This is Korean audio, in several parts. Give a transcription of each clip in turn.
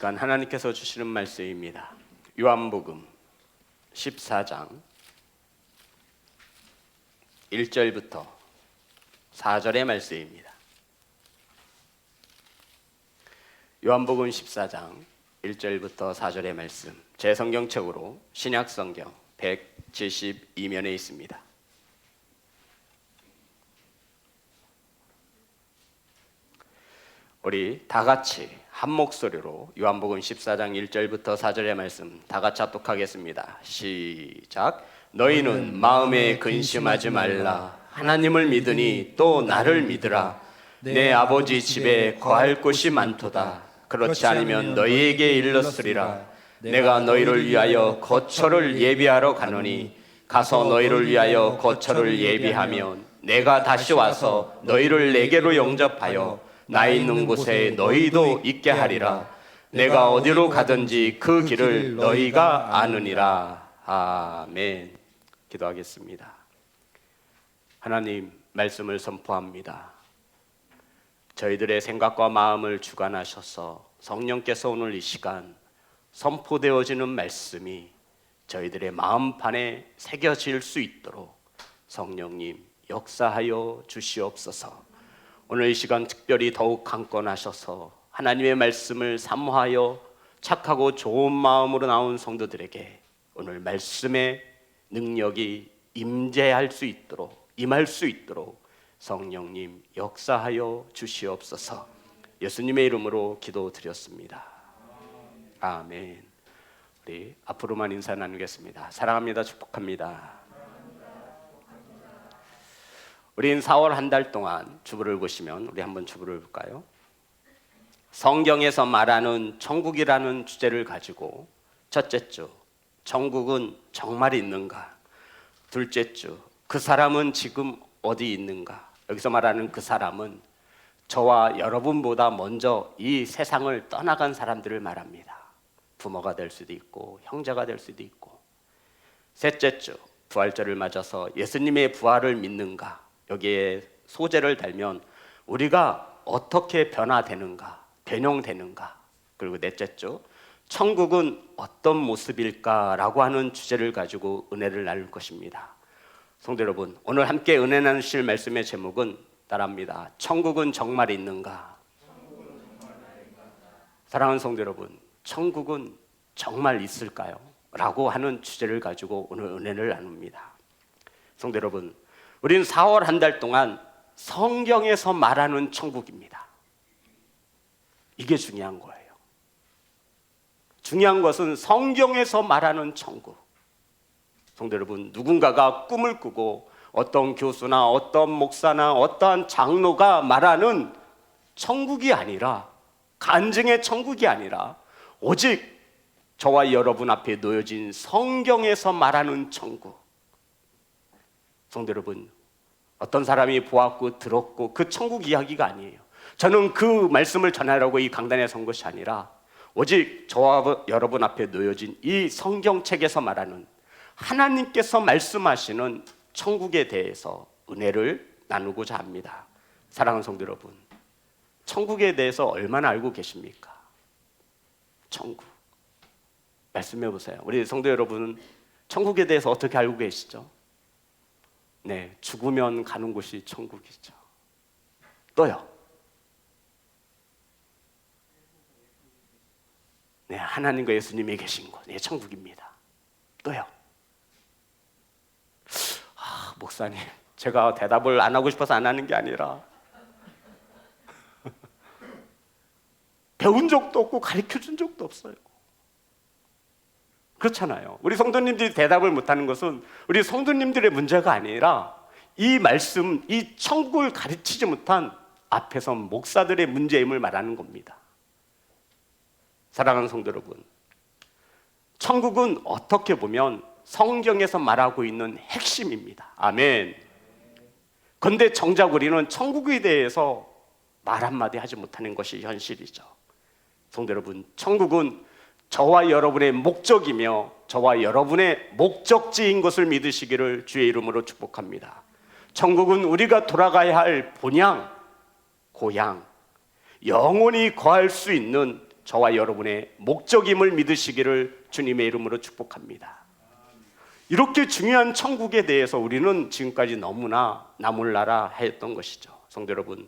하나님께서 주시는 말씀입니다. 요한복음 14장 1절부터 4절의 말씀입니다. 요한복음 14장 1절부터 4절의 말씀, 제 성경책으로 신약성경 172면에 있습니다. 우리 다 같이 한 목소리로 요한복음 14장 1절부터 4절의 말씀 다 같이 합독하겠습니다. 시작. 너희는 마음에 근심하지 말라. 하나님을 믿으니 또 나를 믿으라. 내 아버지 집에 거할 곳이 많도다. 그렇지 않으면 너희에게 일렀으리라. 내가 너희를 위하여 거처를 예비하러 가노니 가서 너희를 위하여 거처를 예비하면 내가 다시 와서 너희를 내게로 영접하여 나 있는 곳에 너희도 있게 하리라. 내가 어디로 가든지 그 길을 너희가 아느니라. 아멘. 기도하겠습니다. 하나님, 말씀을 선포합니다. 저희들의 생각과 마음을 주관하셔서 성령께서 오늘 이 시간 선포되어지는 말씀이 저희들의 마음판에 새겨질 수 있도록 성령님 역사하여 주시옵소서. 오늘 이 시간 특별히 더욱 강권하셔서 하나님의 말씀을 사모하여 착하고 좋은 마음으로 나온 성도들에게 오늘 말씀의 능력이 임할 수 있도록 성령님 역사하여 주시옵소서. 예수님의 이름으로 기도드렸습니다. 아멘. 우리 앞으로만 인사 나누겠습니다. 사랑합니다. 축복합니다. 우린 4월 한 달 동안 주부를 보시면 우리 한번 주부를 볼까요? 성경에서 말하는 천국이라는 주제를 가지고 첫째 주, 천국은 정말 있는가? 둘째 주, 그 사람은 지금 어디 있는가? 여기서 말하는 그 사람은 저와 여러분보다 먼저 이 세상을 떠나간 사람들을 말합니다. 부모가 될 수도 있고 형제가 될 수도 있고. 셋째 주, 부활절을 맞아서 예수님의 부활을 믿는가? 여기에 소재를 달면 우리가 어떻게 변화되는가, 변형되는가. 그리고 넷째 주, 천국은 어떤 모습일까라고 하는 주제를 가지고 은혜를 나눌 것입니다. 성도 여러분, 오늘 함께 은혜 나누실 말씀의 제목은 따라합니다. 천국은 정말 있는가? 사랑하는 성도 여러분, 천국은 정말 있을까요? 라고 하는 주제를 가지고 오늘 은혜를 나눕니다. 성도 여러분, 우리는 4월 한 달 동안 성경에서 말하는 천국입니다. 이게 중요한 거예요. 중요한 것은 성경에서 말하는 천국. 성도 여러분, 누군가가 꿈을 꾸고 어떤 교수나 어떤 목사나 어떠한 장로가 말하는 천국이 아니라, 간증의 천국이 아니라 오직 저와 여러분 앞에 놓여진 성경에서 말하는 천국. 성도 여러분, 어떤 사람이 보았고 들었고 그 천국 이야기가 아니에요. 저는 그 말씀을 전하려고 이 강단에 선 것이 아니라 오직 저와 여러분 앞에 놓여진 이 성경책에서 말하는 하나님께서 말씀하시는 천국에 대해서 은혜를 나누고자 합니다. 사랑하는 성도 여러분, 천국에 대해서 얼마나 알고 계십니까? 천국 말씀해 보세요. 우리 성도 여러분은 천국에 대해서 어떻게 알고 계시죠? 네, 죽으면 가는 곳이 천국이죠. 또요? 네, 하나님과 예수님이 계신 곳, 네, 천국입니다. 또요? 목사님, 제가 대답을 안 하고 싶어서 안 하는 게 아니라 배운 적도 없고 가르쳐준 적도 없어요. 그렇잖아요. 우리 성도님들이 대답을 못하는 것은 우리 성도님들의 문제가 아니라 이 말씀, 이 천국을 가르치지 못한 앞에서 목사들의 문제임을 말하는 겁니다. 사랑하는 성도 여러분, 천국은 어떻게 보면 성경에서 말하고 있는 핵심입니다. 아멘. 그런데 정작 우리는 천국에 대해서 말 한마디 하지 못하는 것이 현실이죠. 성도 여러분, 천국은 저와 여러분의 목적이며 저와 여러분의 목적지인 것을 믿으시기를 주의 이름으로 축복합니다. 천국은 우리가 돌아가야 할 본향, 고향, 영원히 거할 수 있는 저와 여러분의 목적임을 믿으시기를 주님의 이름으로 축복합니다. 이렇게 중요한 천국에 대해서 우리는 지금까지 너무나 나몰라라 하였던 것이죠. 성도 여러분,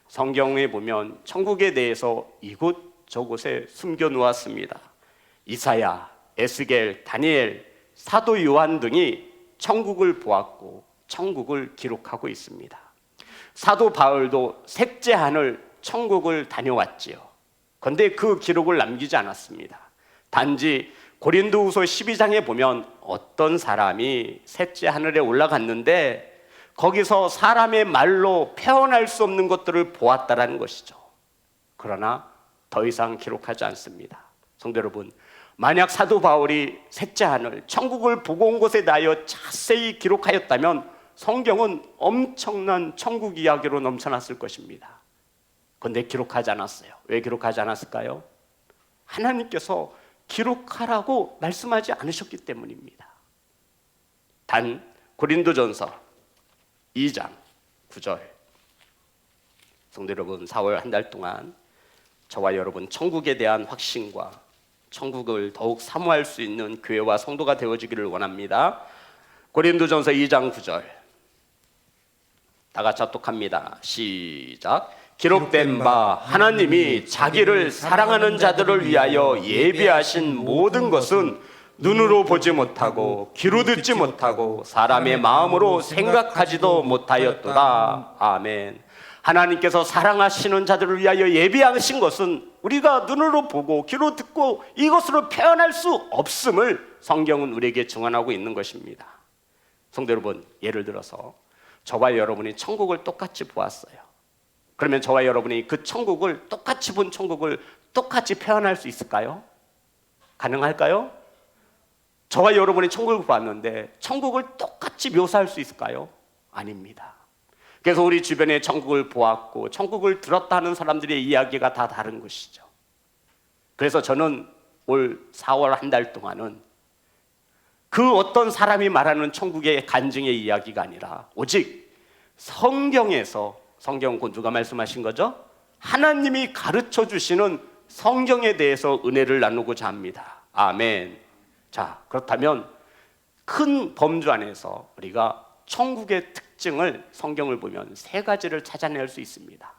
성경에 보면 천국에 대해서 이곳저곳에 숨겨 놓았습니다. 이사야, 에스겔, 다니엘, 사도 요한 등이 천국을 보았고 천국을 기록하고 있습니다. 사도 바울도 셋째 하늘 천국을 다녀왔지요. 그런데 그 기록을 남기지 않았습니다. 단지 고린도후서 12장에 보면 어떤 사람이 셋째 하늘에 올라갔는데 거기서 사람의 말로 표현할 수 없는 것들을 보았다라는 것이죠. 그러나 더 이상 기록하지 않습니다. 성도 여러분, 만약 사도 바울이 셋째 하늘 천국을 보고 온 것에 대하여 자세히 기록하였다면 성경은 엄청난 천국 이야기로 넘쳐났을 것입니다. 그런데 기록하지 않았어요. 왜 기록하지 않았을까요? 하나님께서 기록하라고 말씀하지 않으셨기 때문입니다. 단 고린도전서 2장 9절, 성도 여러분, 4월 한 달 동안 저와 여러분 천국에 대한 확신과 천국을 더욱 사모할 수 있는 교회와 성도가 되어지기를 원합니다. 고린도전서 2장 9절 다 같이 합독합니다. 시작. 기록된 바 하나님이 자기를 사랑하는 자들을 위하여 예비하신 모든 것은 눈으로 보지 못하고 귀로 듣지 못하고 사람의 마음으로 생각하지도 못하였도다. 아멘. 하나님께서 사랑하시는 자들을 위하여 예비하신 것은 우리가 눈으로 보고 귀로 듣고 이것으로 표현할 수 없음을 성경은 우리에게 증언하고 있는 것입니다. 성도 여러분, 예를 들어서 저와 여러분이 천국을 똑같이 보았어요. 그러면 저와 여러분이 그 천국을 똑같이 본 천국을 똑같이 표현할 수 있을까요? 가능할까요? 저와 여러분이 천국을 봤는데 천국을 똑같이 묘사할 수 있을까요? 아닙니다. 그래서 우리 주변에 천국을 보았고 천국을 들었다 하는 사람들의 이야기가 다 다른 것이죠. 그래서 저는 올 4월 한 달 동안은 그 어떤 사람이 말하는 천국의 간증의 이야기가 아니라 오직 성경에서, 성경 곧 누가 말씀하신 거죠? 하나님이 가르쳐 주시는 성경에 대해서 은혜를 나누고자 합니다. 아멘. 자, 그렇다면 큰 범주 안에서 우리가 천국의 특징을 성경을 보면 세 가지를 찾아낼 수 있습니다.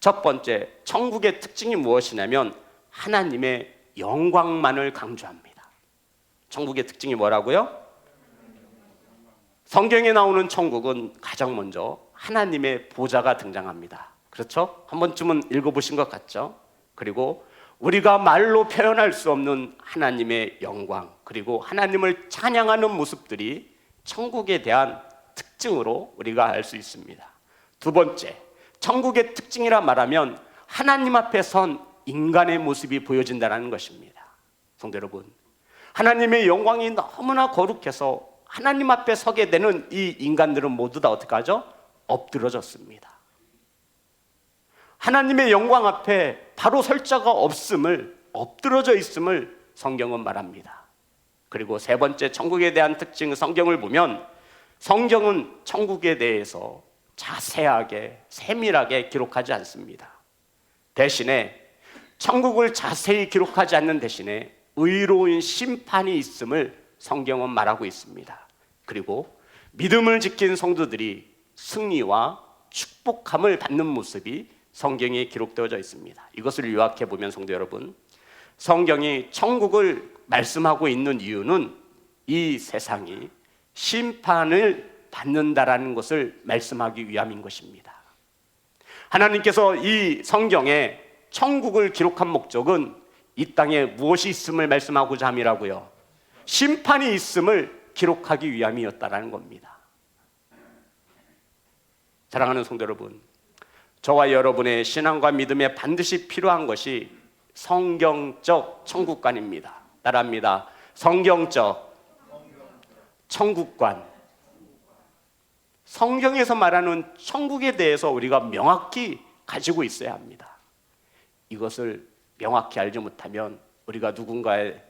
첫 번째, 천국의 특징이 무엇이냐면 하나님의 영광만을 강조합니다. 천국의 특징이 뭐라고요? 성경에 나오는 천국은 가장 먼저 하나님의 보좌가 등장합니다. 그렇죠? 한 번쯤은 읽어보신 것 같죠? 그리고 우리가 말로 표현할 수 없는 하나님의 영광, 그리고 하나님을 찬양하는 모습들이 천국에 대한 특징으로 우리가 알 수 있습니다. 두 번째, 천국의 특징이라 말하면 하나님 앞에 선 인간의 모습이 보여진다는 것입니다. 성도 여러분, 하나님의 영광이 너무나 거룩해서 하나님 앞에 서게 되는 이 인간들은 모두 다 어떻게 하죠? 엎드러졌습니다. 하나님의 영광 앞에 바로 설 자가 없음을, 엎드러져 있음을 성경은 말합니다. 그리고 세 번째, 천국에 대한 특징, 성경을 보면 성경은 천국에 대해서 자세하게, 세밀하게 기록하지 않습니다. 대신에 천국을 자세히 기록하지 않는 대신에 의로운 심판이 있음을 성경은 말하고 있습니다. 그리고 믿음을 지킨 성도들이 승리와 축복함을 받는 모습이 성경에 기록되어져 있습니다. 이것을 요약해 보면 성도 여러분, 성경이 천국을 말씀하고 있는 이유는 이 세상이 심판을 받는다라는 것을 말씀하기 위함인 것입니다. 하나님께서 이 성경에 천국을 기록한 목적은 이 땅에 무엇이 있음을 말씀하고자 함이라고요? 심판이 있음을 기록하기 위함이었다라는 겁니다. 사랑하는 성도 여러분, 저와 여러분의 신앙과 믿음에 반드시 필요한 것이 성경적 천국관입니다. 따라합니다. 성경적 천국관. 성경에서 말하는 천국에 대해서 우리가 명확히 가지고 있어야 합니다. 이것을 명확히 알지 못하면 우리가 누군가의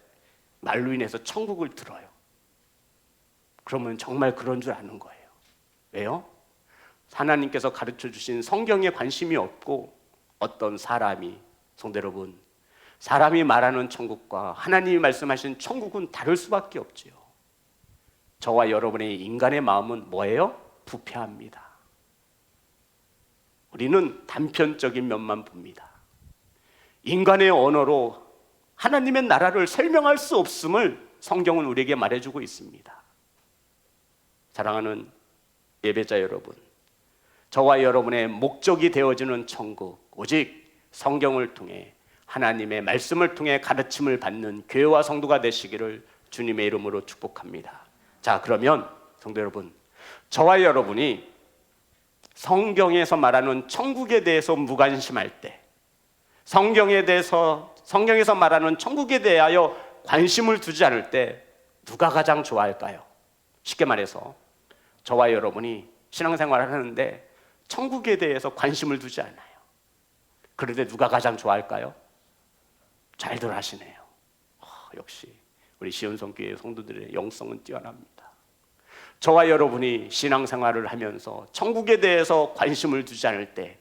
말로 인해서 천국을 들어요. 그러면 정말 그런 줄 아는 거예요. 왜요? 하나님께서 가르쳐 주신 성경에 관심이 없고 어떤 사람이, 성도 여러분, 사람이 말하는 천국과 하나님이 말씀하신 천국은 다를 수밖에 없지요. 저와 여러분의 인간의 마음은 뭐예요? 부패합니다. 우리는 단편적인 면만 봅니다. 인간의 언어로 하나님의 나라를 설명할 수 없음을 성경은 우리에게 말해주고 있습니다. 사랑하는 예배자 여러분, 저와 여러분의 목적이 되어지는 천국, 오직 성경을 통해 하나님의 말씀을 통해 가르침을 받는 교회와 성도가 되시기를 주님의 이름으로 축복합니다. 자, 그러면 성도 여러분, 저와 여러분이 성경에서 말하는 천국에 대해서 무관심할 때, 성경에서 말하는 천국에 대하여 관심을 두지 않을 때 누가 가장 좋아할까요? 쉽게 말해서 저와 여러분이 신앙생활을 하는데 천국에 대해서 관심을 두지 않아요. 그런데 누가 가장 좋아할까요? 잘들 하시네요. 역시 우리 시온성교회 성도들의 영성은 뛰어납니다. 저와 여러분이 신앙생활을 하면서 천국에 대해서 관심을 두지 않을 때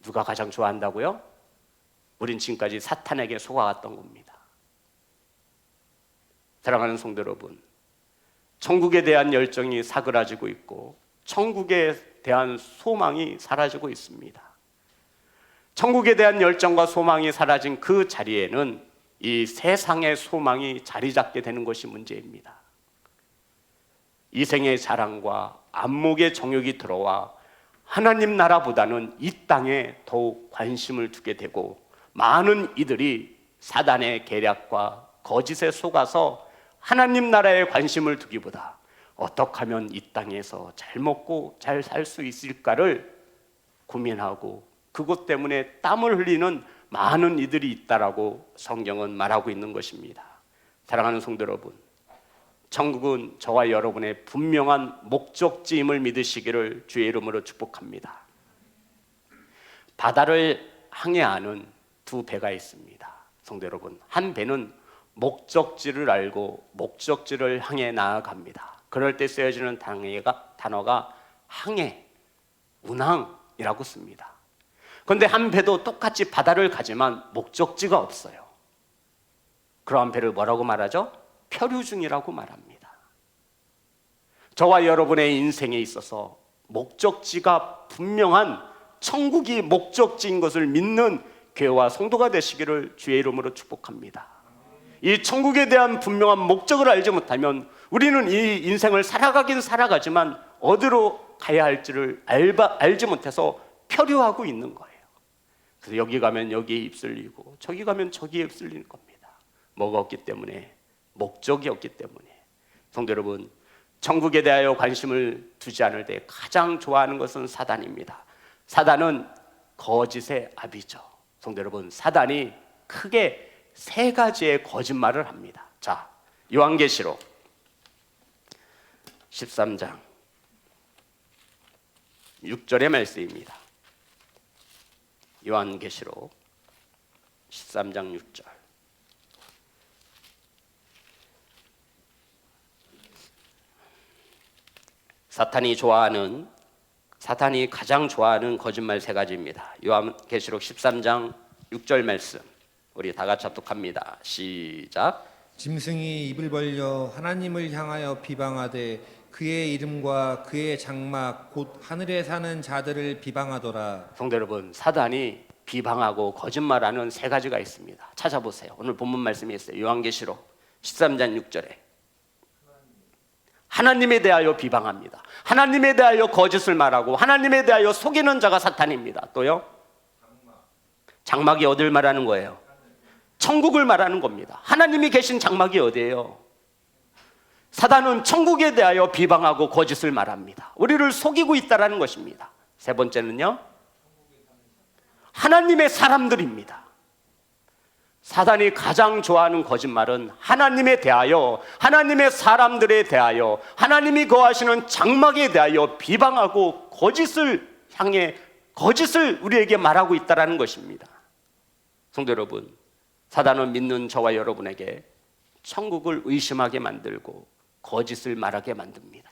누가 가장 좋아한다고요? 우린 지금까지 사탄에게 속아갔던 겁니다. 사랑하는 성도 여러분, 천국에 대한 열정이 사그라지고 있고 천국에 대한 소망이 사라지고 있습니다. 천국에 대한 열정과 소망이 사라진 그 자리에는 이 세상의 소망이 자리 잡게 되는 것이 문제입니다. 이생의 자랑과 안목의 정욕이 들어와 하나님 나라보다는 이 땅에 더욱 관심을 두게 되고, 많은 이들이 사단의 계략과 거짓에 속아서 하나님 나라에 관심을 두기보다 어떻게 하면 이 땅에서 잘 먹고 잘 살 수 있을까를 고민하고 그것 때문에 땀을 흘리는 많은 이들이 있다라고 성경은 말하고 있는 것입니다. 사랑하는 성도 여러분, 천국은 저와 여러분의 분명한 목적지임을 믿으시기를 주의 이름으로 축복합니다. 바다를 항해하는 두 배가 있습니다. 성도 여러분, 한 배는 목적지를 알고 목적지를 향해 나아갑니다. 그럴 때 쓰여지는 단어가 항해, 운항이라고 씁니다. 그런데 한 배도 똑같이 바다를 가지만 목적지가 없어요. 그러한 배를 뭐라고 말하죠? 표류 중이라고 말합니다. 저와 여러분의 인생에 있어서 목적지가 분명한 천국이 목적지인 것을 믿는 교회와 성도가 되시기를 주의 이름으로 축복합니다. 이 천국에 대한 분명한 목적을 알지 못하면 우리는 이 인생을 살아가긴 살아가지만 어디로 가야 할지를 알지 못해서 표류하고 있는 거예요. 그래서 여기 가면 여기에 휩쓸리고 저기 가면 저기에 휩쓸리는 겁니다. 뭐가 없기 때문에, 목적이 없기 때문에. 성도 여러분, 천국에 대하여 관심을 두지 않을 때 가장 좋아하는 것은 사단입니다. 사단은 거짓의 아비죠. 성도 여러분, 사단이 크게 세 가지의 거짓말을 합니다. 자, 요한계시록 13장 6절의 말씀입니다. 요한계시록 13장 6절. 사탄이 가장 좋아하는 거짓말 세 가지입니다. 요한계시록 13장 6절 말씀, 우리 다 같이 합독합니다. 시작. 짐승이 입을 벌려 하나님을 향하여 비방하되 그의 이름과 그의 장막 곧 하늘에 사는 자들을 비방하더라. 성도 여러분, 사단이 비방하고 거짓말하는 세 가지가 있습니다. 찾아보세요. 오늘 본문 말씀이 있어요. 요한계시록 13장 6절에 하나님에 대하여 비방합니다. 하나님에 대하여 거짓을 말하고 하나님에 대하여 속이는 자가 사탄입니다. 또요, 장막이 어딜 말하는 거예요? 천국을 말하는 겁니다. 하나님이 계신 장막이 어디예요? 사단은 천국에 대하여 비방하고 거짓을 말합니다. 우리를 속이고 있다는 것입니다. 세 번째는요, 하나님의 사람들입니다. 사단이 가장 좋아하는 거짓말은 하나님에 대하여, 하나님의 사람들에 대하여, 하나님이 거하시는 장막에 대하여 비방하고 거짓을 향해 거짓을 우리에게 말하고 있다는 것입니다. 성도 여러분, 사단은 믿는 저와 여러분에게 천국을 의심하게 만들고 거짓을 말하게 만듭니다.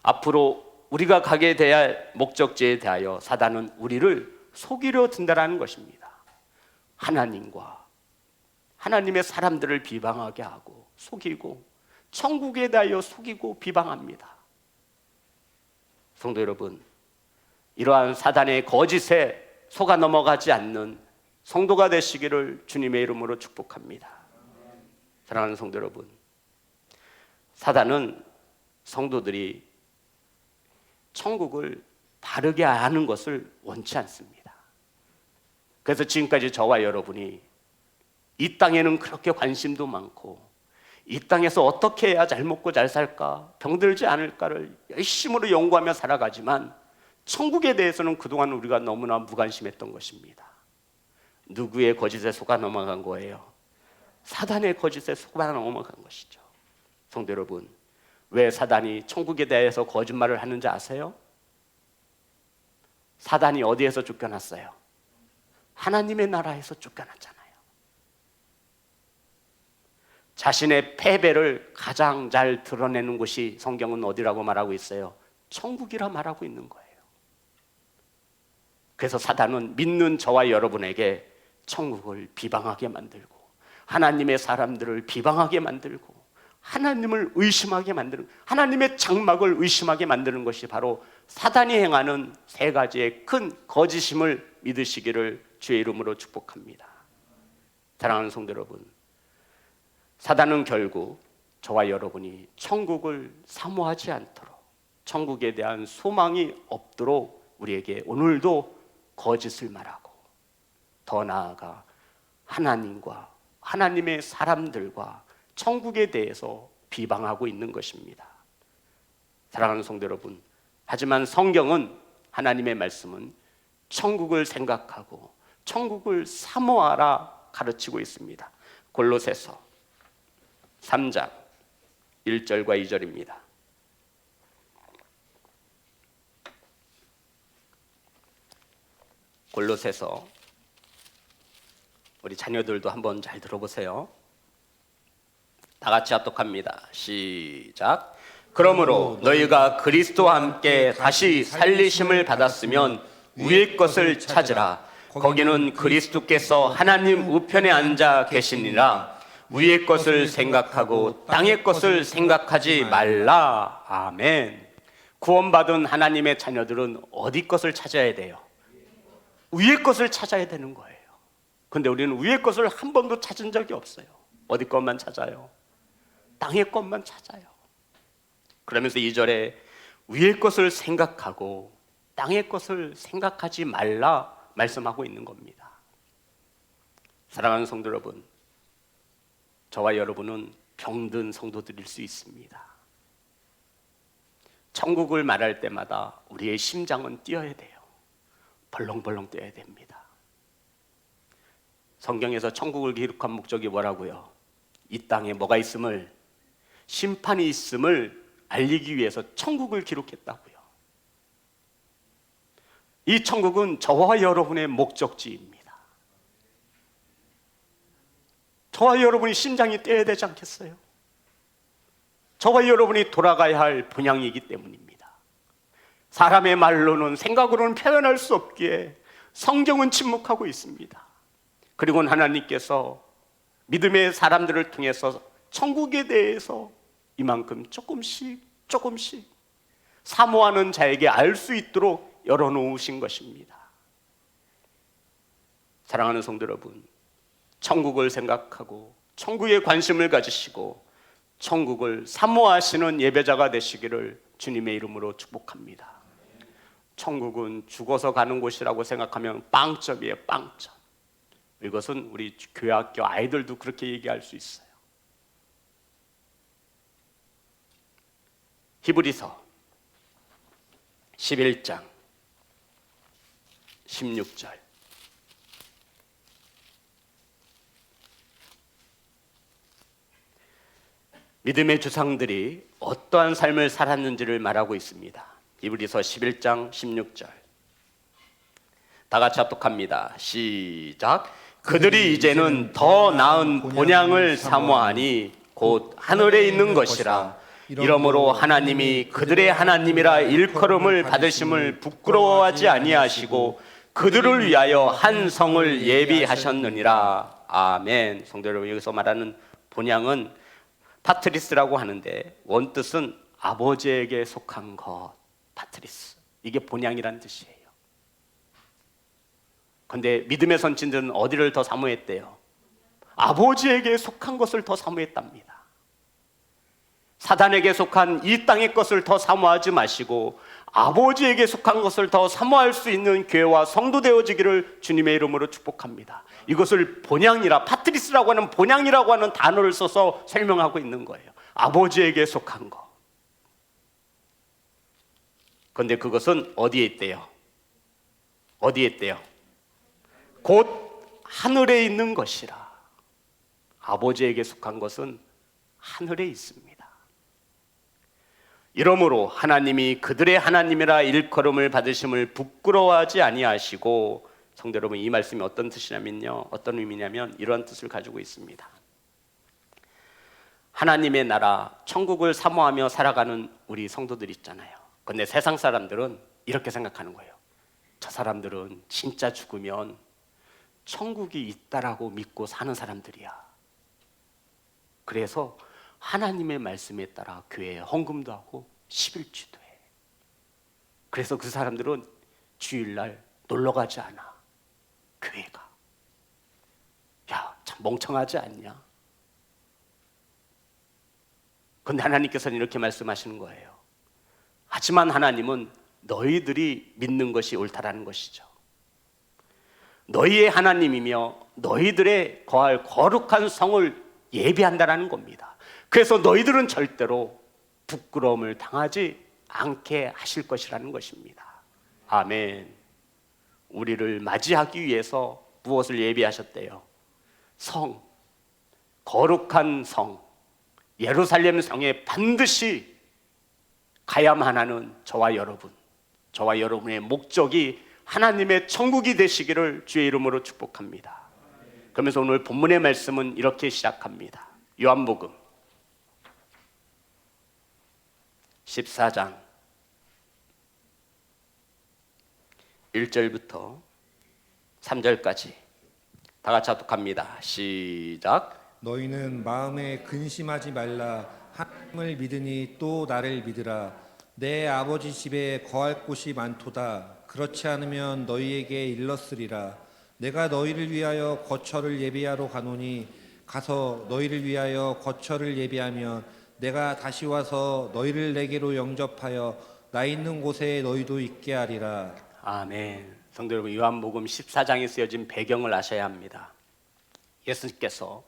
앞으로 우리가 가게 될 목적지에 대하여 사단은 우리를 속이려 든다는 것입니다. 하나님과 하나님의 사람들을 비방하게 하고 속이고 천국에 대하여 속이고 비방합니다. 성도 여러분, 이러한 사단의 거짓에 속아 넘어가지 않는 성도가 되시기를 주님의 이름으로 축복합니다. 사랑하는 성도 여러분, 사단은 성도들이 천국을 바르게 아는 것을 원치 않습니다. 그래서 지금까지 저와 여러분이 이 땅에는 그렇게 관심도 많고 이 땅에서 어떻게 해야 잘 먹고 잘 살까, 병들지 않을까를 열심으로 연구하며 살아가지만 천국에 대해서는 그동안 우리가 너무나 무관심했던 것입니다. 누구의 거짓에 속아 넘어간 거예요? 사단의 거짓에 속아 넘어간 것이죠. 성도 여러분, 왜 사단이 천국에 대해서 거짓말을 하는지 아세요? 사단이 어디에서 쫓겨났어요? 하나님의 나라에서 쫓겨났잖아요. 자신의 패배를 가장 잘 드러내는 곳이 성경은 어디라고 말하고 있어요? 천국이라 말하고 있는 거예요. 그래서 사단은 믿는 저와 여러분에게 천국을 비방하게 만들고 하나님의 사람들을 비방하게 만들고 하나님을 의심하게 만드는, 하나님의 장막을 의심하게 만드는 것이 바로 사단이 행하는 세 가지의 큰 거짓임을 믿으시기를 주의 이름으로 축복합니다. 사랑하는 성도 여러분, 사단은 결국 저와 여러분이 천국을 사모하지 않도록, 천국에 대한 소망이 없도록 우리에게 오늘도 거짓을 말하고, 더 나아가 하나님과 하나님의 사람들과 천국에 대해서 비방하고 있는 것입니다. 사랑하는 성도 여러분, 하지만 성경은, 하나님의 말씀은 천국을 생각하고 천국을 사모하라 가르치고 있습니다. 골로새서 3장 1절과 2절입니다. 골로새서, 우리 자녀들도 한번 잘 들어보세요. 다 같이 합독합니다. 시작. 그러므로 너희가 그리스도와 함께 다시 살리심을 받았으면 위의 것을 찾으라. 거기는 그리스도께서 하나님 우편에 앉아 계시니라. 위의 것을 생각하고 땅의 것을 생각하지 말라. 아멘. 구원받은 하나님의 자녀들은 어디 것을 찾아야 돼요? 위의 것을 찾아야 되는 거예요. 근데 우리는 위의 것을 한 번도 찾은 적이 없어요. 어디 것만 찾아요? 땅의 것만 찾아요. 그러면서 2절에 위의 것을 생각하고 땅의 것을 생각하지 말라 말씀하고 있는 겁니다. 사랑하는 성도 여러분, 저와 여러분은 병든 성도들일 수 있습니다. 천국을 말할 때마다 우리의 심장은 뛰어야 돼요. 벌렁벌렁 뛰어야 됩니다. 성경에서 천국을 기록한 목적이 뭐라고요? 이 땅에 뭐가 있음을, 심판이 있음을 알리기 위해서 천국을 기록했다고요. 이 천국은 저와 여러분의 목적지입니다. 저와 여러분이 심장이 뛰어야 되지 않겠어요? 저와 여러분이 돌아가야 할 분향이기 때문입니다. 사람의 말로는, 생각으로는 표현할 수 없기에 성경은 침묵하고 있습니다. 그리고 하나님께서 믿음의 사람들을 통해서 천국에 대해서 이만큼 조금씩 사모하는 자에게 알 수 있도록 열어놓으신 것입니다. 사랑하는 성도 여러분, 천국을 생각하고 천국에 관심을 가지시고 천국을 사모하시는 예배자가 되시기를 주님의 이름으로 축복합니다. 천국은 죽어서 가는 곳이라고 생각하면 빵점이에요, 빵점. 이것은 우리 교회학교 아이들도 그렇게 얘기할 수 있어요. 히브리서 11장 16절. 믿음의 주상들이 어떠한 삶을 살았는지를 말하고 있습니다. 히브리서 11장 16절. 다 같이 합독합니다. 시작. 그들이 이제는 더 나은 본향을 사모하니 곧 하늘에 있는 것이라. 이러므로 하나님이 그들의 하나님이라 일컬음을 받으심을 부끄러워하지 아니하시고 그들을 위하여 한 성을 예비하셨느니라. 아멘. 성도 여러분, 여기서 말하는 본향은 파트리스라고 하는데 원뜻은 아버지에게 속한 것, 파트리스. 이게 본향이라는 뜻이에요. 그런데 믿음의 선진들은 어디를 더 사모했대요? 아버지에게 속한 것을 더 사모했답니다. 사단에게 속한 이 땅의 것을 더 사모하지 마시고 아버지에게 속한 것을 더 사모할 수 있는 교회와 성도 되어지기를 주님의 이름으로 축복합니다. 이것을 본향이라, 파트리스라고 하는 본향이라고 하는 단어를 써서 설명하고 있는 거예요. 아버지에게 속한 것. 그런데 그것은 어디에 있대요? 어디에 있대요? 곧 하늘에 있는 것이라. 아버지에게 속한 것은 하늘에 있습니다. 이러므로 하나님이 그들의 하나님이라 일컬음을 받으심을 부끄러워하지 아니하시고, 성도 여러분, 이 말씀이 어떤 뜻이냐면요, 어떤 의미냐면 이러한 뜻을 가지고 있습니다. 하나님의 나라 천국을 사모하며 살아가는 우리 성도들 있잖아요. 그런데 세상 사람들은 이렇게 생각하는 거예요. 저 사람들은 진짜 죽으면 천국이 있다라고 믿고 사는 사람들이야. 그래서 하나님의 말씀에 따라 교회에 헌금도 하고 11주도 해. 그래서 그 사람들은 주일날 놀러 가지 않아. 교회가. 야, 참 멍청하지 않냐? 그런데 하나님께서는 이렇게 말씀하시는 거예요. 하지만 하나님은 너희들이 믿는 것이 옳다라는 것이죠. 너희의 하나님이며 너희들의 거할 거룩한 성을 예비한다라는 겁니다. 그래서 너희들은 절대로 부끄러움을 당하지 않게 하실 것이라는 것입니다. 아멘. 우리를 맞이하기 위해서 무엇을 예비하셨대요? 성, 거룩한 성, 예루살렘 성에 반드시 가야만 하는 저와 여러분, 저와 여러분의 목적이 하나님의 천국이 되시기를 주의 이름으로 축복합니다. 그러면서 오늘 본문의 말씀은 이렇게 시작합니다. 요한복음 14장 1절부터 3절까지 다 같이 합독합니다. 시작. 너희는 마음에 근심하지 말라. 하나님을 믿으니 또 나를 믿으라. 내 아버지 집에 거할 곳이 많도다. 그렇지 않으면 너희에게 일렀으리라. 내가 너희를 위하여 거처를 예비하러 가노니 가서 너희를 위하여 거처를 예비하면 내가 다시 와서 너희를 내게로 영접하여 나 있는 곳에 너희도 있게 하리라. 아멘. 성도 여러분, 요한복음 14장에 쓰여진 배경을 아셔야 합니다. 예수님께서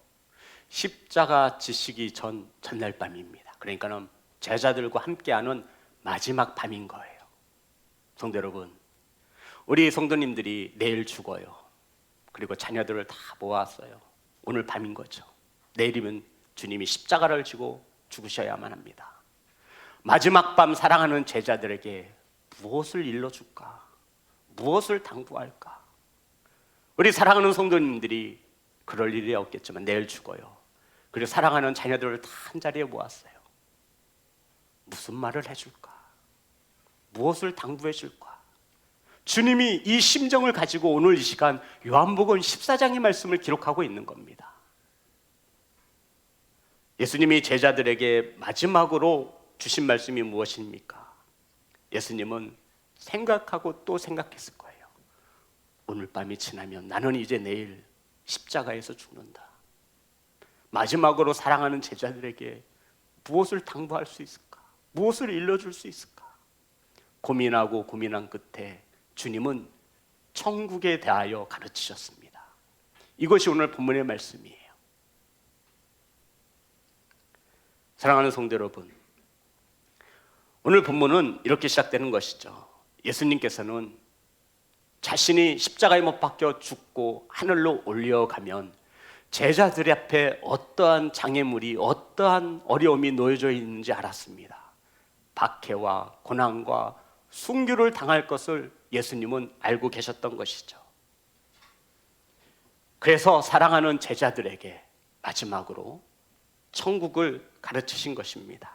십자가 지시기 전날 밤입니다. 그러니까는 제자들과 함께하는 마지막 밤인 거예요. 성도 여러분, 우리 성도님들이 내일 죽어요. 그리고 자녀들을 다 모았어요. 오늘 밤인 거죠. 내일이면 주님이 십자가를 지고 죽으셔야만 합니다. 마지막 밤 사랑하는 제자들에게 무엇을 일러줄까? 무엇을 당부할까? 우리 사랑하는 성도님들이 그럴 일이 없겠지만 내일 죽어요. 그리고 사랑하는 자녀들을 다 한자리에 모았어요. 무슨 말을 해줄까? 무엇을 당부해 줄까? 주님이 이 심정을 가지고 오늘 이 시간 요한복음 14장의 말씀을 기록하고 있는 겁니다. 예수님이 제자들에게 마지막으로 주신 말씀이 무엇입니까? 예수님은 생각하고 또 생각했을 거예요. 오늘 밤이 지나면 나는 이제 내일 십자가에서 죽는다. 마지막으로 사랑하는 제자들에게 무엇을 당부할 수 있을까? 무엇을 일러줄 수 있을까? 고민하고 고민한 끝에 주님은 천국에 대하여 가르치셨습니다. 이것이 오늘 본문의 말씀이에요. 사랑하는 성도 여러분, 오늘 본문은 이렇게 시작되는 것이죠. 예수님께서는 자신이 십자가에 못 박혀 죽고 하늘로 올려가면 제자들 앞에 어떠한 장애물이, 어떠한 어려움이 놓여져 있는지 알았습니다. 박해와 고난과 순교를 당할 것을 예수님은 알고 계셨던 것이죠. 그래서 사랑하는 제자들에게 마지막으로 천국을 가르치신 것입니다.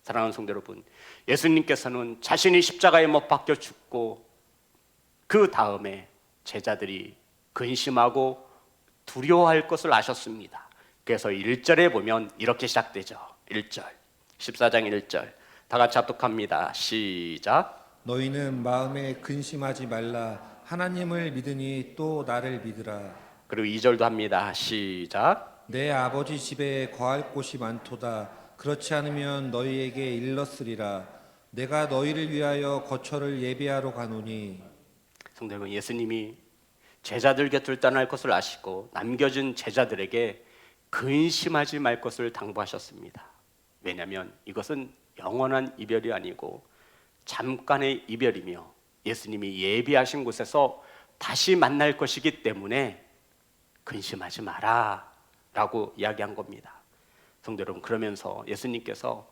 사랑하는 성도 여러분, 예수님께서는 자신이 십자가에 못 박혀 죽고 그 다음에 제자들이 근심하고 두려워할 것을 아셨습니다. 그래서 1절에 보면 이렇게 시작되죠. 1절 14장 1절 다 같이 합독합니다. 시작. 너희는 마음에 근심하지 말라. 하나님을 믿으니 또 나를 믿으라. 그리고 2절도 합니다. 시작. 내 아버지 집에 거할 곳이 많도다. 그렇지 않으면 너희에게 일렀으리라. 내가 너희를 위하여 거처를 예비하러 가노니. 성도 여러분, 예수님이 제자들 곁을 떠날 것을 아시고 남겨진 제자들에게 근심하지 말 것을 당부하셨습니다. 왜냐하면 이것은 영원한 이별이 아니고 잠깐의 이별이며 예수님이 예비하신 곳에서 다시 만날 것이기 때문에 근심하지 마라 라고 이야기한 겁니다. 성도 여러분, 그러면서 예수님께서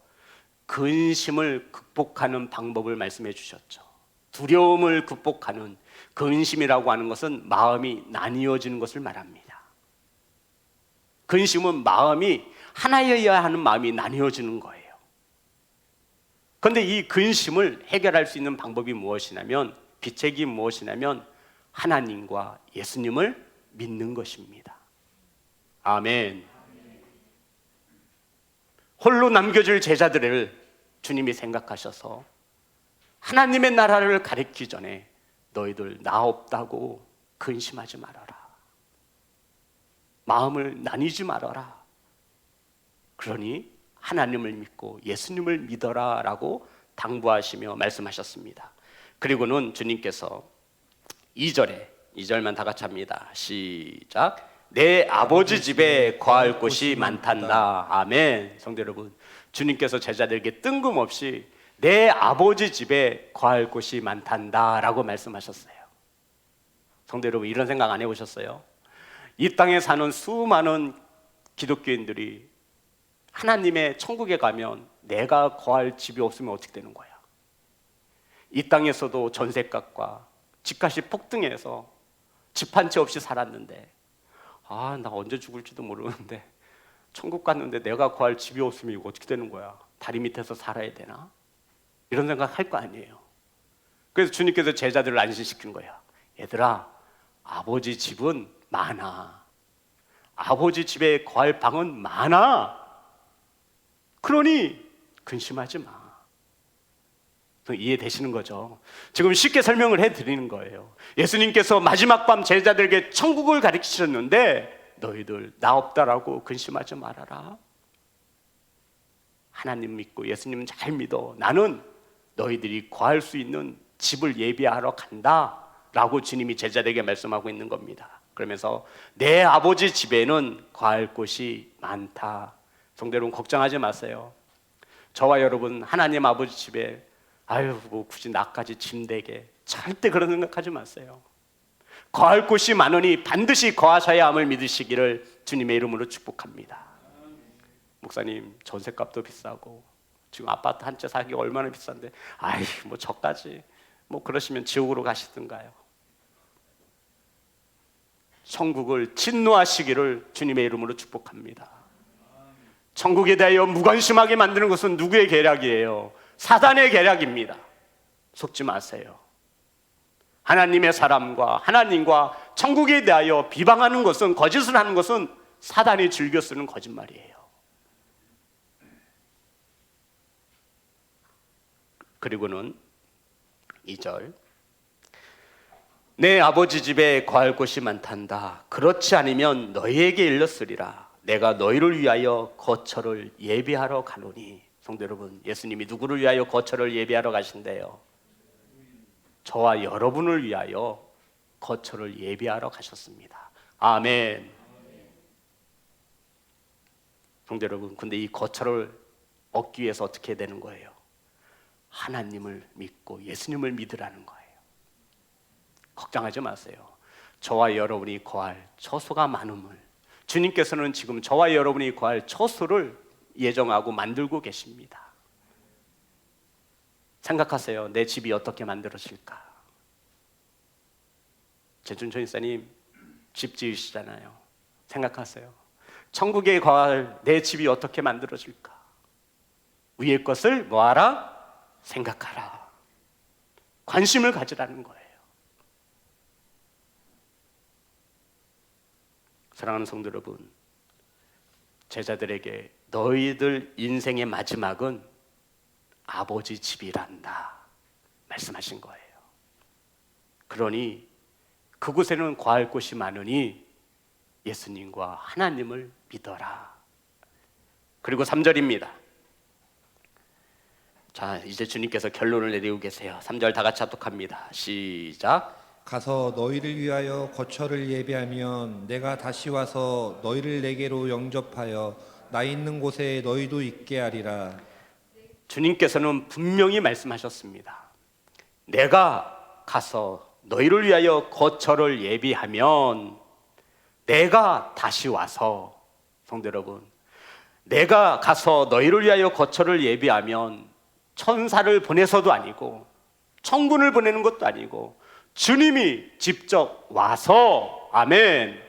근심을 극복하는 방법을 말씀해 주셨죠. 두려움을 극복하는 근심이라고 하는 것은 마음이 나뉘어지는 것을 말합니다. 근심은 마음이 하나여야 하는 마음이 나뉘어지는 거예요. 그런데 이 근심을 해결할 수 있는 방법이 무엇이냐면, 비책이 무엇이냐면 하나님과 예수님을 믿는 것입니다. 아멘. 홀로 남겨줄 제자들을 주님이 생각하셔서 하나님의 나라를 가리키기 전에 너희들 나 없다고 근심하지 말아라. 마음을 나뉘지 말아라. 그러니 하나님을 믿고 예수님을 믿어라 라고 당부하시며 말씀하셨습니다. 그리고는 주님께서 2절만 다 같이 합니다. 시작. 내 아버지 집에 거할 곳이 많단다. 아멘. 성도 여러분, 주님께서 제자들에게 뜬금없이 내 아버지 집에 거할 곳이 많단다 라고 말씀하셨어요. 성도 여러분, 이런 생각 안 해보셨어요? 이 땅에 사는 수많은 기독교인들이 하나님의 천국에 가면 내가 거할 집이 없으면 어떻게 되는 거야? 이 땅에서도 전셋값과 집값이 폭등해서 집 한 채 없이 살았는데, 나 언제 죽을지도 모르는데 천국 갔는데 내가 거할 집이 없으면 이거 어떻게 되는 거야? 다리 밑에서 살아야 되나? 이런 생각 할 거 아니에요. 그래서 주님께서 제자들을 안심시킨 거예요. 얘들아, 아버지 집은 많아. 아버지 집에 거할 방은 많아. 그러니 근심하지 마. 이해되시는 거죠? 지금 쉽게 설명을 해드리는 거예요. 예수님께서 마지막 밤 제자들에게 천국을 가르치셨는데 너희들 나 없다라고 근심하지 말아라. 하나님 믿고 예수님 잘 믿어. 나는 너희들이 거할 수 있는 집을 예비하러 간다 라고 주님이 제자들에게 말씀하고 있는 겁니다. 그러면서 내 아버지 집에는 거할 곳이 많다. 성도 여러분, 걱정하지 마세요. 저와 여러분 하나님 아버지 집에 뭐 굳이 나까지 짐되게, 절대 그런 생각하지 마세요. 거할 곳이 많으니 반드시 거하셔야 함을 믿으시기를 주님의 이름으로 축복합니다. 목사님, 전셋값도 비싸고 지금 아파트 한 채 사기가 얼마나 비싼데 뭐 저까지 뭐 그러시면 지옥으로 가시든가요. 천국을 진노하시기를 주님의 이름으로 축복합니다. 천국에 대하여 무관심하게 만드는 것은 누구의 계략이에요? 사단의 계략입니다. 속지 마세요. 하나님의 사람과 하나님과 천국에 대하여 비방하는 것은, 거짓을 하는 것은 사단이 즐겨 쓰는 거짓말이에요. 그리고는 2절, 내 아버지 집에 거할 곳이 많단다. 그렇지 않으면 너희에게 일렀으리라. 내가 너희를 위하여 거처를 예비하러 가노니. 성도 여러분, 예수님이 누구를 위하여 거처를 예비하러 가신대요? 저와 여러분을 위하여 거처를 예비하러 가셨습니다. 아멘. 성도 여러분, 근데 이 거처를 얻기 위해서 어떻게 되는 거예요? 하나님을 믿고 예수님을 믿으라는 거예요. 걱정하지 마세요. 저와 여러분이 거할 처소가 많음을, 주님께서는 지금 저와 여러분이 거할 처소를 예정하고 만들고 계십니다. 생각하세요. 내 집이 어떻게 만들어질까? 재준초 인사님 집 지으시잖아요. 생각하세요. 천국에 거할 내 집이 어떻게 만들어질까? 위의 것을 뭐하라? 생각하라. 관심을 가지라는 거예요. 사랑하는 성도 여러분, 제자들에게 너희들 인생의 마지막은 아버지 집이란다 말씀하신 거예요. 그러니 그곳에는 거할 곳이 많으니 예수님과 하나님을 믿어라. 그리고 3절입니다. 자, 이제 주님께서 결론을 내리고 계세요. 3절 다 같이 합독합니다. 시작. 가서 너희를 위하여 거처를 예비하면 내가 다시 와서 너희를 내게로 영접하여 나 있는 곳에 너희도 있게 하리라. 주님께서는 분명히 말씀하셨습니다. 내가 가서 너희를 위하여 거처를 예비하면 내가 다시 와서, 성도 여러분, 내가 가서 너희를 위하여 거처를 예비하면 천사를 보내서도 아니고 천군을 보내는 것도 아니고 주님이 직접 와서, 아멘,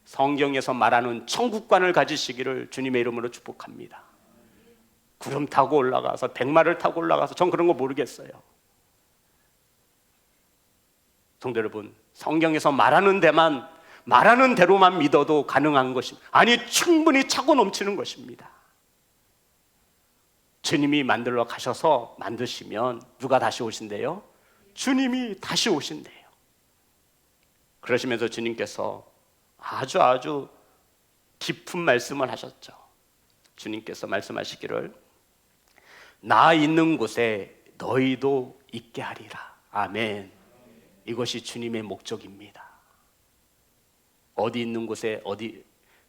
성경에서 말하는 천국관을 가지시기를 주님의 이름으로 축복합니다. 구름 타고 올라가서 백마를 타고 올라가서, 전 그런 거 모르겠어요. 성도 여러분, 성경에서 말하는 대로만 믿어도 가능한 것입니다. 아니, 충분히 차고 넘치는 것입니다. 주님이 만들러 가셔서 만드시면 누가 다시 오신대요? 주님이 다시 오신대요. 그러시면서 주님께서 아주 깊은 말씀을 하셨죠. 주님께서 말씀하시기를 나 있는 곳에 너희도 있게 하리라. 아멘. 이것이 주님의 목적입니다. 어디 있는 곳에,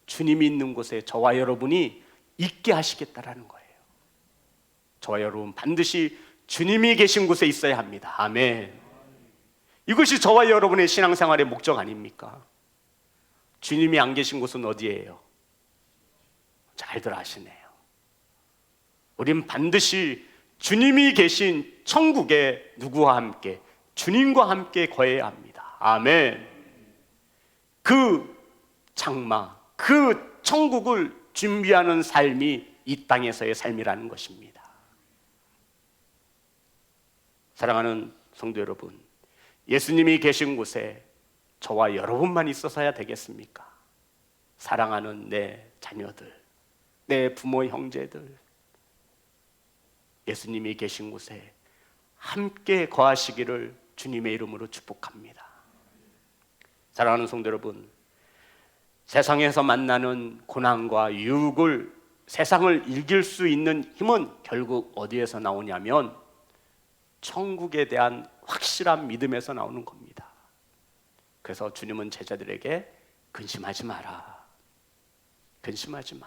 주님이 있는 곳에 저와 여러분이 있게 하시겠다라는 거예요. 저와 여러분 반드시 주님이 계신 곳에 있어야 합니다. 아멘. 이것이 저와 여러분의 신앙생활의 목적 아닙니까? 주님이 안 계신 곳은 어디예요? 잘들 아시네요. 우린 반드시 주님이 계신 천국에 누구와 함께? 주님과 함께 거해야 합니다. 아멘. 그 장마, 그 천국을 준비하는 삶이 이 땅에서의 삶이라는 것입니다. 사랑하는 성도 여러분, 예수님이 계신 곳에 저와 여러분만 있어서야 되겠습니까? 사랑하는 내 자녀들, 내 부모 형제들, 예수님이 계신 곳에 함께 거하시기를 주님의 이름으로 축복합니다. 사랑하는 성도 여러분, 세상에서 만나는 고난과 유혹을, 세상을 이길 수 있는 힘은 결국 어디에서 나오냐면 천국에 대한 확실한 믿음에서 나오는 겁니다. 그래서 주님은 제자들에게 근심하지 마라. 근심하지 마.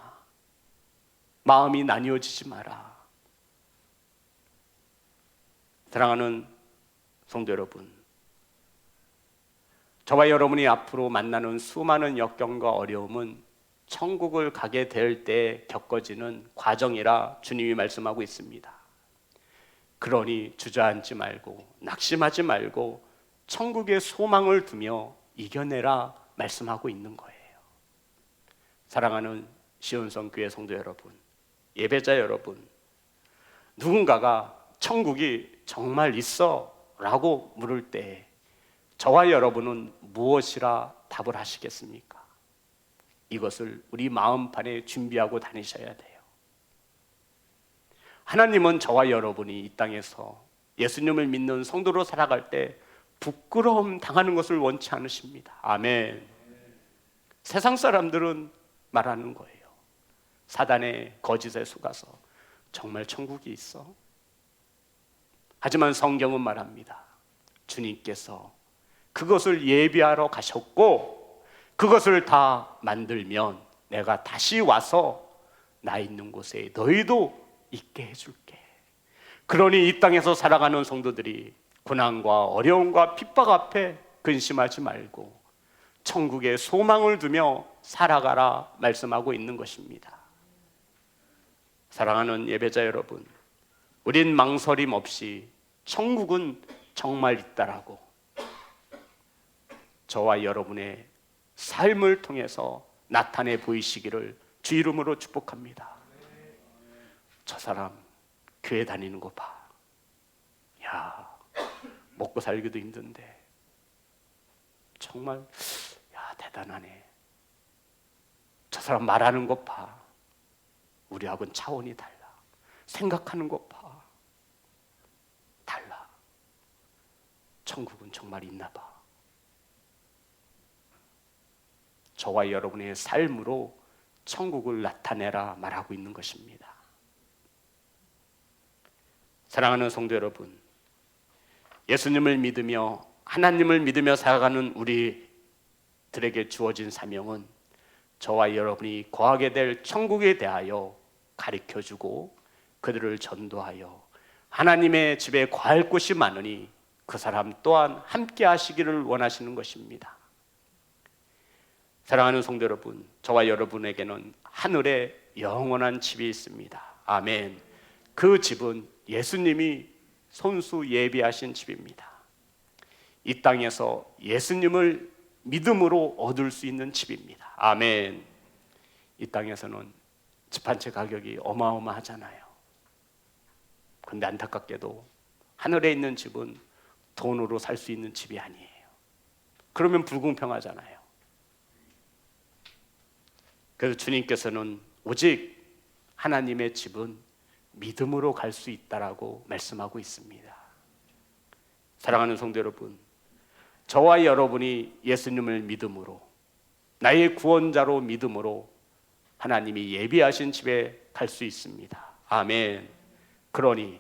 마음이 나뉘어지지 마라. 사랑하는 성도 여러분, 저와 여러분이 앞으로 만나는 수많은 역경과 어려움은 천국을 가게 될 때 겪어지는 과정이라 주님이 말씀하고 있습니다. 그러니 주저앉지 말고 낙심하지 말고 천국의 소망을 두며 이겨내라 말씀하고 있는 거예요. 사랑하는 시온성 교회 성도 여러분, 예배자 여러분, 누군가가 천국이 정말 있어? 라고 물을 때 저와 여러분은 무엇이라 답을 하시겠습니까? 이것을 우리 마음판에 준비하고 다니셔야 돼요. 하나님은 저와 여러분이 이 땅에서 예수님을 믿는 성도로 살아갈 때 부끄러움 당하는 것을 원치 않으십니다. 아멘. 세상 사람들은 말하는 거예요. 사단의 거짓에 속아서 정말 천국이 있어? 하지만 성경은 말합니다. 주님께서 그것을 예비하러 가셨고 그것을 다 만들면 내가 다시 와서 나 있는 곳에 너희도 있게 해줄게. 그러니 이 땅에서 살아가는 성도들이 고난과 어려움과 핍박 앞에 근심하지 말고 천국에 소망을 두며 살아가라 말씀하고 있는 것입니다. 사랑하는 예배자 여러분, 우린 망설임 없이 천국은 정말 있다라고 저와 여러분의 삶을 통해서 나타내 보이시기를 주 이름으로 축복합니다. 저 사람 교회 다니는 거 봐. 야, 먹고 살기도 힘든데 정말 대단하네. 저 사람 말하는 것 봐. 우리하고는 차원이 달라. 생각하는 것 봐. 달라. 천국은 정말 있나 봐. 저와 여러분의 삶으로 천국을 나타내라 말하고 있는 것입니다. 사랑하는 성도 여러분, 예수님을 믿으며 하나님을 믿으며 살아가는 우리들에게 주어진 사명은 저와 여러분이 거하게 될 천국에 대하여 가르쳐주고 그들을 전도하여 하나님의 집에 거할 곳이 많으니 그 사람 또한 함께 하시기를 원하시는 것입니다. 사랑하는 성도 여러분, 저와 여러분에게는 하늘에 영원한 집이 있습니다. 아멘. 그 집은 예수님이 손수 예비하신 집입니다. 이 땅에서 예수님을 믿음으로 얻을 수 있는 집입니다. 아멘. 이 땅에서는 집 한 채 가격이 어마어마하잖아요. 그런데 안타깝게도 하늘에 있는 집은 돈으로 살 수 있는 집이 아니에요. 그러면 불공평하잖아요. 그래서 주님께서는 오직 하나님의 집은 믿음으로 갈 수 있다라고 말씀하고 있습니다. 사랑하는 성도 여러분, 저와 여러분이 예수님을 믿음으로, 나의 구원자로 믿음으로 하나님이 예비하신 집에 갈 수 있습니다. 아멘. 그러니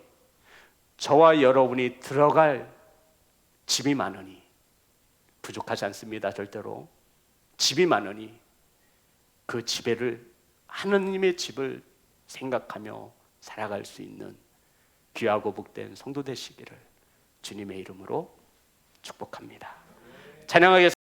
저와 여러분이 들어갈 집이 많으니, 부족하지 않습니다. 절대로. 집이 많으니 그 집에를, 하느님의 집을 생각하며 살아갈 수 있는 귀하고 복된 성도 되시기를 주님의 이름으로 축복합니다. 찬양하겠습니다.